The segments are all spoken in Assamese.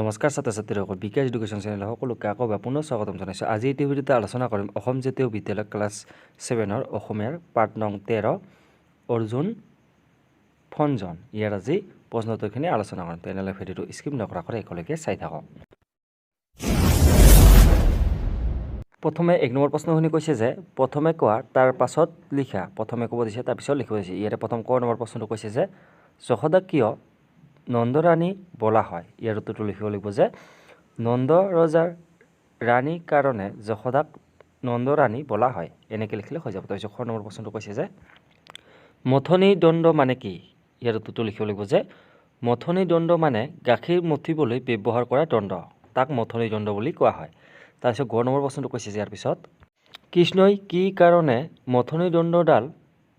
নমস্কাৰ ছাত্ৰ ছাত্ৰীসকল বিকাশ এডুকেশ্যন চেনেল সকলোকে আকৌ পুনৰ স্বাগতম জনাইছোঁ। আজি এই ভিডিঅ'তে আলোচনা কৰিম অসম জাতীয় বিদ্যালয় ক্লাছ 7ৰ অসমীয়াৰ পাঠ নং 13 অৰ্জুন ফঞ্জন। ইয়াৰ আজি প্ৰশ্নোত্তৰখিনি আলোচনা কৰিম। তেনেহ'লে ভিডিঅ'টো স্কিপ নকৰাকৈ একেলগে চাই থাকক। প্ৰথমে 1 নম্বৰ প্ৰশ্নখিনি কৈছে যে প্ৰথমে কোৱা তাৰ পাছত লিখা। প্ৰথমে ক'ব দিছে তাৰপিছত লিখিব দিছে। ইয়াৰে প্ৰথম ক নম্বৰ প্ৰশ্নটো কৈছে যে যশোদাক কিয় নন্দৰাণী বোলা হয়। ইয়াৰ উত্তৰটো লিখিব লাগিব যে নন্দ ৰজাৰ ৰাণীৰ কাৰণে যশোদাক নন্দৰাণী বোলা হয়। এনেকৈ লিখিলে হৈ যাব। তাৰপিছত খ নম্বৰ প্ৰশ্নটো কৈছে যে মথনি দণ্ড মানে কি। ইয়াৰ উত্তৰটো লিখিব লাগিব যে মথনি দণ্ড মানে গাখীৰ মথিবলৈ ব্যৱহাৰ কৰা দণ্ড, তাক মথনি দণ্ড বুলি কোৱা হয়। তাৰপিছত গ নম্বৰ প্ৰশ্নটো কৈছে যে ইয়াৰ পিছত কৃষ্ণই কি কাৰণে মথনি দণ্ডডাল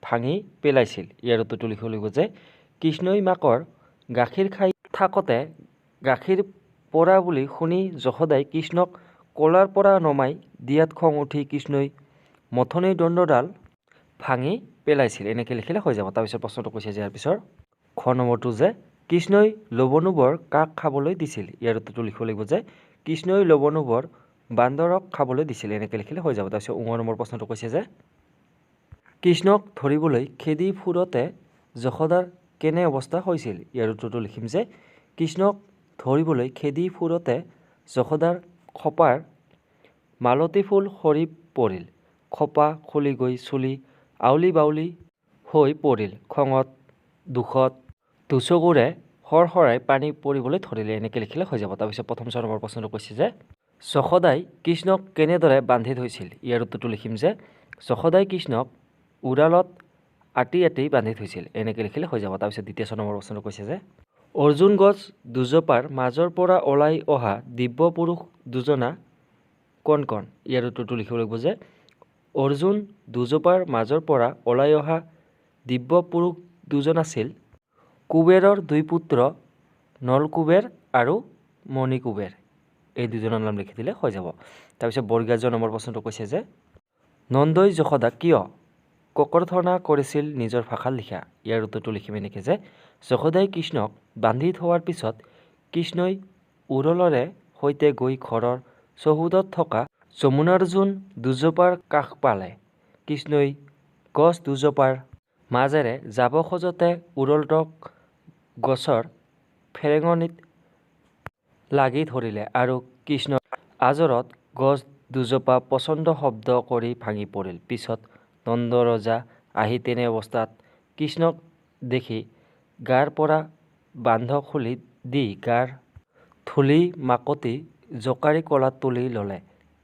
ভাঙি পেলাইছিল। ইয়াৰ উত্তৰটো লিখিব লাগিব যে কৃষ্ণই মাকৰ গাখীৰ খাই থাকোঁতে গাখীৰ পৰা বুলি শুনি যশোদাই কৃষ্ণক কোলাৰ পৰা নমাই দিয়াত খং উঠি কৃষ্ণই মথনি দণ্ডডাল ভাঙি পেলাইছিল। এনেকৈ লিখিলে হৈ যাব। তাৰপিছত প্ৰশ্নটো কৈছে যে ইয়াৰ পিছত খ নম্বৰটো যে কৃষ্ণই লৱণোবৰ কাক খাবলৈ দিছিল। ইয়াৰ উত্তৰটো লিখিব লাগিব যে কৃষ্ণই লৱণোবৰ বান্দৰক খাবলৈ দিছিল। এনেকৈ লিখিলে হৈ যাব। তাৰপিছত ঙ নম্বৰ প্ৰশ্নটো কৈছে যে কৃষ্ণক ধৰিবলৈ খেদি ফুৰোঁতে যশোদাৰ কেনে অৱস্থা হৈছিল। ইয়াৰ উত্তৰটো লিখিম যে কৃষ্ণক ধৰিবলৈ খেদি ফুৰোঁতে যশোদাৰ খোপাৰ মালতী ফুল সৰি পৰিল, খোপা খুলি গৈ চুলি আউলি বাউলি হৈ পৰিল, খঙত দুখত দুচকুৰে সৰসৰাই পানী পৰিবলৈ ধৰিলে। এনেকৈ লিখিলে হৈ যাব। তাৰপিছত প্ৰথম 6 নম্বৰ প্ৰশ্নটো কৈছে যে যশোদাই কৃষ্ণক কেনেদৰে বান্ধি থৈছিল। ইয়াৰ উত্তৰটো লিখিম যে যশোদাই কৃষ্ণক উৰালত আঁতি আঁতি বান্ধি থৈছিল। এনেকৈ লিখিলে হৈ যাব। তাৰপিছত দ্বিতীয় 6 নম্বৰ প্ৰশ্নটো কৈছে যে অৰ্জুন গছ দুজোপাৰ মাজৰ পৰা ওলাই অহা দিব্য পুৰুষ দুজনা কোন কোন। ইয়াৰ উত্তৰটো লিখিব লাগিব যে অৰ্জুন দুজোপাৰ মাজৰ পৰা ওলাই অহা দিব্য পুৰুষ দুজন আছিল কুবেৰৰ 2 পুত্ৰ নলকুবেৰ আৰু মণিকুবেৰ। এই দুজনৰ নাম লিখি দিলে হৈ যাব। তাৰপিছত বৰ্গীয় নম্বৰ প্ৰশ্নটো কৈছে যে নন্দই যশোদাক কিয় ককৰ্থনা কৰিছিল নিজৰ ভাষাত লিখা। ইয়াৰ উত্তৰটো লিখিম এনেকৈ যে যশোদাই কৃষ্ণক বান্ধি থোৱাৰ পিছত কৃষ্ণই উৰলৰে সৈতে গৈ ঘৰৰ চৌহদত থকা যমুনাৰ্জুন দুজোপাৰ কাষ পালে। কৃষ্ণই গছ দুজোপাৰ মাজেৰে যাব খোজোতে উৰলটোক গছৰ ফেৰেঙনিত লাগি ধৰিলে আৰু কৃষ্ণৰ আজৰত গছ দুজোপা প্ৰচণ্ড শব্দ কৰি ভাঙি পৰিল। পিছত নন্দ ৰজা আহি তেনে অৱস্থাত কৃষ্ণক দেখি গাৰ পৰা বান্ধ খুলি দি গাৰ ধূলি মাকতি জোকাৰি কোলাত তুলি ল'লে।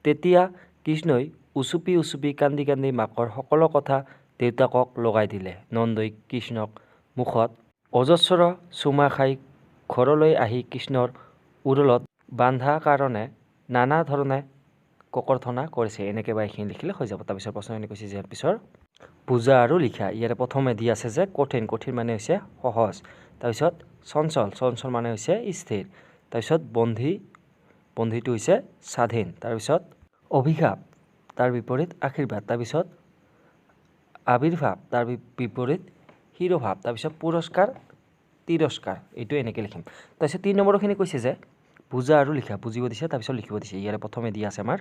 তেতিয়া কৃষ্ণই উচুপি উচুপি কান্দি কান্দি মাকৰ সকলো কথা দেউতাকক লগাই দিলে। নন্দই কৃষ্ণক মুখত অজস্ৰ চুমা খাই ঘৰলৈ আহি কৃষ্ণৰ উৰলত বান্ধা কাৰণে নানা ধৰণে ককৰ্থনা কৰিছে। এনেকৈ বা এইখিনি লিখিলে হৈ যাব। তাৰপিছত প্ৰশ্নখিনি কৈছে যে ইয়াৰ পিছত বুজা আৰু লিখা। ইয়াৰে প্ৰথমে দি আছে যে কঠিন, কঠিন মানে হৈছে সহজ। তাৰপিছত চঞ্চল, চঞ্চল মানে হৈছে স্থিৰ। তাৰপিছত বন্ধী, বন্ধীটো হৈছে স্বাধীন। তাৰপিছত অভিশাপ তাৰ বিপৰীত আশীৰ্বাদ। তাৰপিছত আবিৰ্ভাৱ তাৰ বিপৰীত শিৰোভাৱ। তাৰপিছত পুৰস্কাৰ তিৰস্কাৰ। এইটো এনেকৈ লিখিম। তাৰপিছত 3 নম্বৰখিনি কৈছে যে বুজা আৰু লিখা। বুজিব দিছে তাৰপিছত লিখিব দিছে। ইয়াৰে প্ৰথমে দি আছে আমাৰ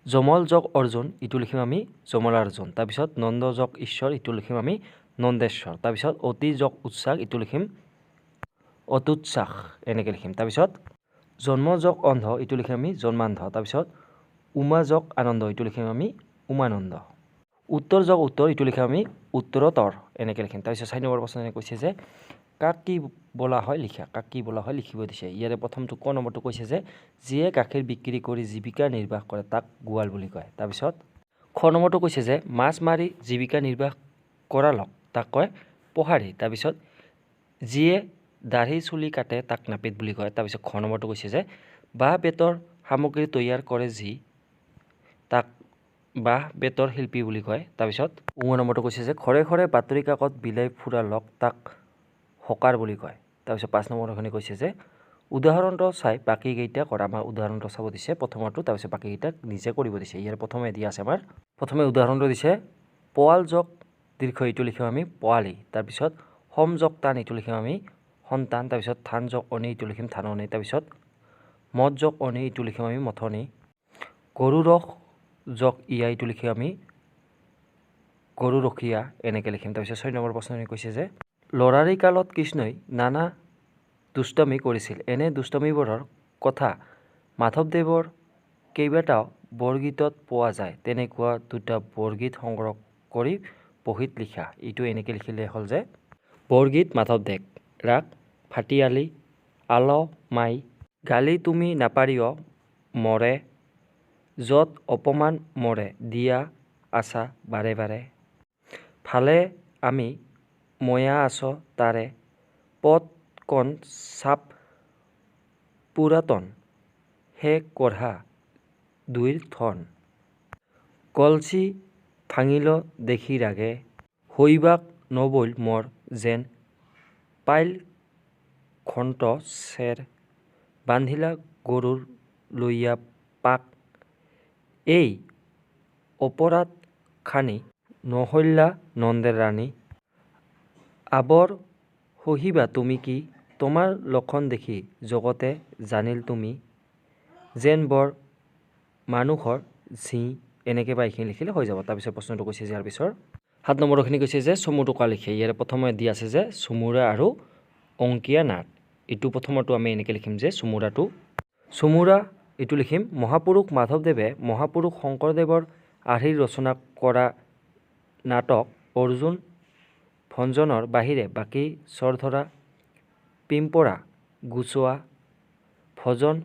যমল যোগ অৰ্জুন, ইটো লিখিম আমি যমলাৰ্জুন। তাৰপিছত নন্দ যোগ ঈশ্বৰ, ইটো লিখিম আমি নন্দেশ্বৰ। তাৰপিছত অতি যোগ উচ্ছ্বাস, ইটো লিখিম অতুচ্ছ্বাস। এনেকৈ লিখিম। তাৰপিছত জন্ম যোগ অন্ধ, ইটো লিখিম আমি জন্মান্ধ। তাৰপিছত উমা যোগ আনন্দ, ইটো লিখিম আমি উমানন্দ। উত্তৰ যোগ উত্তৰ, ইটো লিখিম আমি উত্তৰোত্তৰ। এনেকৈ লিখিম। তাৰপিছত 4 নম্বৰ প্ৰশ্ন কৈছে যে কাক কি বোলা হয় লিখা। কাক কি বোলা হয় লিখিব দিছে। ইয়াৰে প্ৰথমটো ক নম্বৰটো কৈছে যে যিয়ে গাখীৰ বিক্ৰী কৰি জীৱিকা নিৰ্বাহ কৰে তাক গোৱাল বুলি কয়। তাৰপিছত খ নম্বৰটো কৈছে যে মাছ মাৰি জীৱিকা নিৰ্বাহ কৰা লোক তাক কয় পহাৰী। তাৰপিছত যিয়ে দাঢ়ি চুলি কাটে তাক নাপিত বুলি কয়। তাৰপিছত খ নম্বৰটো কৈছে যে বাঁহ বেতৰ সামগ্ৰী তৈয়াৰ কৰে যি তাক বাঁহ বেতৰ শিল্পী বুলি কয়। তাৰপিছত ঙ নম্বৰটো কৈছে যে ঘৰে ঘৰে বাতৰি কাকত বিলাই ফুৰা লোক তাক হকাৰ বুলি কয়। তাৰপিছত 5 নম্বৰখিনি কৈছে যে উদাহৰণটো চাই বাকীকেইটা কৰা। আমাৰ উদাহৰণটো চাব দিছে প্ৰথমটো, তাৰপিছত বাকীকেইটা নিজে কৰিব দিছে। ইয়াৰ প্ৰথমে দিয়া আছে আমাৰ প্ৰথমে উদাহৰণটো দিছে পোৱাল যোগ দীৰ্ঘ, ইটো লিখিম আমি পোৱালি। তাৰপিছত সম যোগ টান, ইটো লিখিম আমি সন্তান। তাৰপিছত ধান যোগ অনি, ইটো লিখিম ধাননি। তাৰপিছত মদ যোগ অনি ইটো লিখিম আমি মথনি। গৰু ৰস যোগ ইয়া ইটো লিখিম আমি গৰু ৰখীয়া এনেকৈ লিখিম। তাৰপিছত 6 নম্বৰ প্ৰশ্নখিনি কৈছে যে ল'ৰাৰি কালত কৃষ্ণই নানা দুষ্টামি কৰিছিল। এনে দুষ্টামিবোৰৰ কথা মাধৱদেৱৰ কেইবাটাও বৰগীতত পোৱা যায়। তেনেকুৱা দুটা বৰগীত সংগ্ৰহ কৰি বহীত লিখা। এইটো এনেকৈ লিখিলে হ'ল যে বৰগীত মাধৱদেৱ ৰাগ ফাটিয়ালি আল মাই গালি তুমি নাপাৰিয় মৰে য'ত অপমান মৰে দিয়া আছা বাৰে বাৰে ভালে আমি ময়া আছ তাৰে পদ কণ চাপ পুৰাতন হে কঢ়া দুইৰ থন কলচি ভাঙিল দেখি ৰাগে হৈবাক নবৈল মোৰ যেন পাইল ঘণ্ট চেৰ বান্ধিলা গৰুৰ লৈয়া পাক এই অপৰাধ খানি নহল্যা নন্দেৰ ৰাণী আবৰ সহিবা তুমি কি তোমাৰ লক্ষণ দেখি জগতে জানিল তুমি যেন বৰ মানুহৰ ঝি এনেকৈ বা এইখিনি লিখিলে হৈ যাব। তাৰপিছত প্ৰশ্নটো কৈছে যে ইয়াৰ পিছৰ 7 নম্বৰখিনি কৈছে যে চমু টোকা লিখে। ইয়াৰে প্ৰথমে দি আছে যে চুমুৰা আৰু অংকীয়া নাট। এইটো প্ৰথমটো আমি এনেকৈ লিখিম যে চুমুৰাটো চুমুৰা এইটো লিখিম মহাপুৰুষ মাধৱদেৱে মহাপুৰুষ শংকৰদেৱৰ আৰ্হিৰ ৰচনা কৰা নাটক অৰ্জুন ভঞ্জনৰ বাহিৰে বাকী চৰধৰা পিম্পৰা গুচোৱা ভজন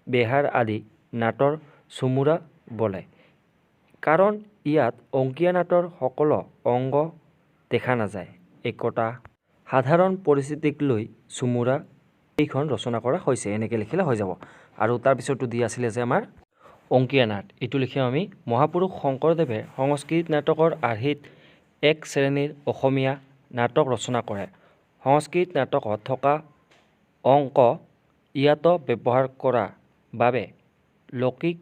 বেহাৰ আদি নাটৰ চুমুৰা বোলে। কাৰণ ইয়াত অংকীয়া নাটৰ সকলো অংগ দেখা নাযায়। একোটা সাধাৰণ পৰিস্থিতিক লৈ চুমুৰা এইখন ৰচনা কৰা হৈছে এনেকৈ লিখিলে হৈ যাব। আৰু তাৰপিছতো দি আছিলে যে আমাৰ অংকীয়া নাট এইটো লিখিম আমি মহাপুৰুষ শংকৰদেৱে সংস্কৃত নাটকৰ আৰ্হিত এক শ্ৰেণীৰ অসমীয়া নাটক ৰচনা কৰে। সংস্কৃত নাটকত থকা অংক ইয়াতো ব্যৱহাৰ কৰা বাবে লৌকিক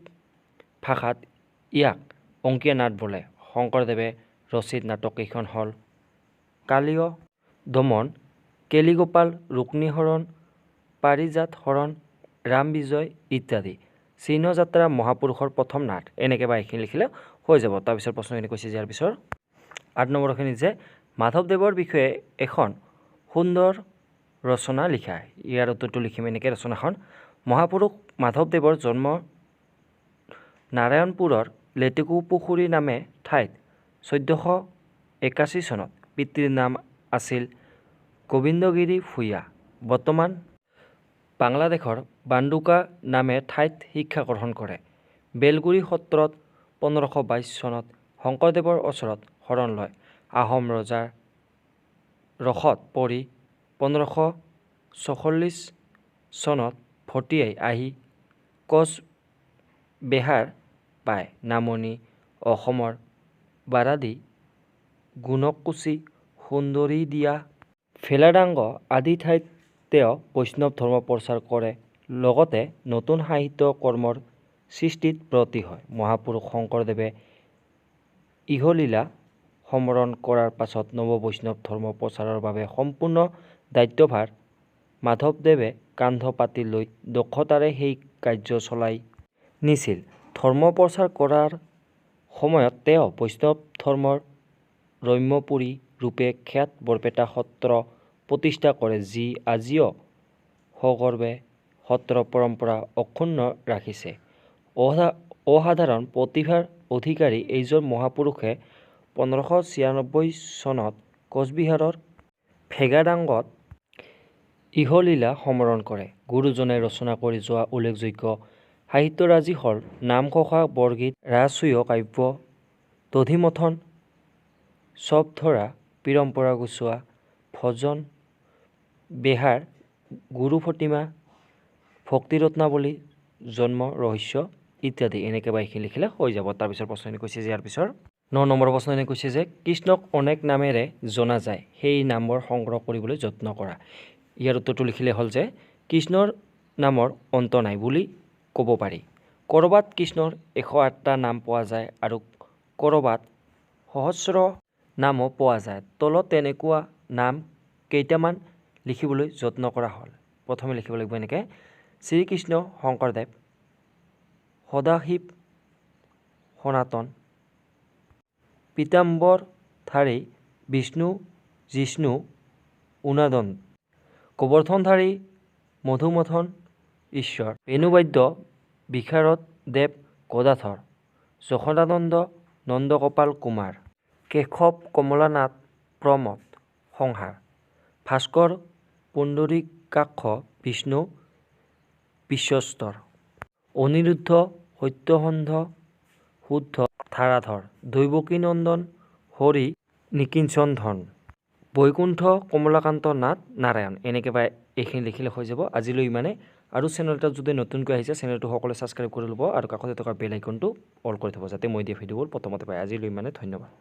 ভাষাত ইয়াক অংকীয়া নাট বোলে। শংকৰদেৱে ৰচিত নাটককেইখন হ'ল কালীয় দমন কেলিগোপাল ৰুক্মিণীহৰণ পাৰিজাত হৰণ ৰাম বিজয় ইত্যাদি চিহ্ন যাত্ৰা মহাপুৰুষৰ প্ৰথম নাট এনেকৈ বা এইখিনি লিখিলে হৈ যাব। তাৰপিছত প্ৰশ্নখিনি কৈছে যে ইয়াৰ পিছৰ 8 নম্বৰখিনি যে মাধৱদেৱৰ বিষয়ে এখন সুন্দৰ ৰচনা লিখা। ইয়াৰ উত্তৰটো লিখিম এনেকৈ ৰচনাখন মহাপুৰুষ মাধৱদেৱৰ জন্ম নাৰায়ণপুৰৰ লেটেকু পুখুৰী নামে ঠাইত 1481 চনত। পিতৃৰ নাম আছিল গোবিন্দগিৰি ভূঞা। বৰ্তমান বাংলাদেশৰ বান্দুকা নামে ঠাইত শিক্ষা গ্ৰহণ কৰে। বেলগুৰি সত্ৰত 1522 চনত শংকৰদেৱৰ ওচৰত শৰণ লয়। আহোম ৰজাৰ ৰসত পৰি 1546 চনত ভটিয়াই আহি কোচবেহাৰ পায়। নামনি অসমৰ বাৰাদি গুণকুচি সুন্দৰীদিয়া ভেলাডাংগ আদি ঠাইত তেওঁ বৈষ্ণৱ ধৰ্ম প্ৰচাৰ কৰে। লগতে নতুন সাহিত্য কৰ্মৰ সৃষ্টিত ব্ৰতী হয়। মহাপুৰুষ শংকৰদেৱে ইহলীলা সমৰণ কৰাৰ পাছত নৱ বৈষ্ণৱ ধৰ্ম প্ৰচাৰৰ বাবে সম্পূৰ্ণ দায়িত্বভাৰ মাধৱদেৱে কান্ধ পাতি লৈ দক্ষতাৰে সেই কাৰ্য চলাই নিছিল। ধৰ্ম প্ৰচাৰ কৰাৰ সময়ত তেওঁ বৈষ্ণৱ ধৰ্মৰ ৰম্যপুৰী ৰূপে খ্যাত বৰপেটা সত্ৰ প্ৰতিষ্ঠা কৰে যি আজিও সগৰ্বে সত্ৰ পৰম্পৰা অক্ষুণ্ণ ৰাখিছে। অসাধাৰণ প্ৰতিভাৰ অধিকাৰী এইজন মহাপুৰুষে 1596 চনত কোচবিহাৰৰ ভেগাডাংগত ইহলীলা সমৰণ কৰে। গুৰুজনে ৰচনা কৰি যোৱা উল্লেখযোগ্য সাহিত্যৰাজি হ'ল নামঘোষা বৰগীত ৰাজসূয় কাব্য দধিমথন চপধৰা পিৰম্পৰা গুচোৱা ভজন বেহাৰ গুৰুভটিমা ভক্তিৰত্নাৱলী জন্ম ৰহস্য ইত্যাদি এনেকৈ বা এইখিনি লিখিলে হৈ যাব। তাৰপিছত প্ৰশ্নখিনি কৈছে যে ইয়াৰ পিছৰ 9 নম্বৰ প্ৰশ্নখিনি কৈছে যে কৃষ্ণক অনেক নামেৰে জনা যায় সেই নামবোৰ সংগ্ৰহ কৰিবলৈ যত্ন কৰা। ইয়াৰ উত্তৰটো লিখিলে হ'ল যে কৃষ্ণৰ নামৰ অন্ত নাই বুলি ক'ব পাৰি। ক'ৰবাত কৃষ্ণৰ 108টা নাম পোৱা যায় আৰু ক'ৰবাত সহস্ৰ নামো পোৱা যায়। তলত তেনেকুৱা নাম কেইটামান লিখিবলৈ যত্ন কৰা হ'ল। প্ৰথমে লিখিব লাগিব এনেকৈ শ্ৰীকৃষ্ণ শংকৰদেৱ, সদাশিৱ সনাতন, পীতাম্বৰধাৰী বিষ্ণু জিষ্ণু উনাদন, গোবৰ্ধনধাৰী মধুমথন ঈশ্বৰ, বেণুবাদ্য বিশাৰদ দেৱ গদাধৰ, যশোদানন্দ নন্দগোপাল কুমাৰ, কেশৱ কমলানাথ প্ৰমথ সংহাৰ, ভাস্কৰ পুণ্ডৰীকাক্ষ বিষ্ণু বিশ্বস্তৰ, অনিৰুদ্ধ সত্যসন্ধ শুদ্ধ ধাৰাধৰ, দৈৱকীনন্দন হৰি নিকিঞ্চন ধন, বৈকুণ্ঠ কমলাকান্ত নাথ নাৰায়ণ। এনেকৈ বা এইখিনি লিখিলে হৈ যাব। আজিলৈ ইমানে। আৰু চেনেলটোত যদি নতুনকৈ আহিছে চেনেলটো সকলোৱে ছাবস্ক্ৰাইব কৰি ল'ব আৰু কাষতে থকা বেল আইকনটো অল কৰি থ'ব যাতে মই দিয়া ভিডিঅ'বোৰ প্ৰথমতে পায়। আজিলৈ ইমানে, ধন্যবাদ।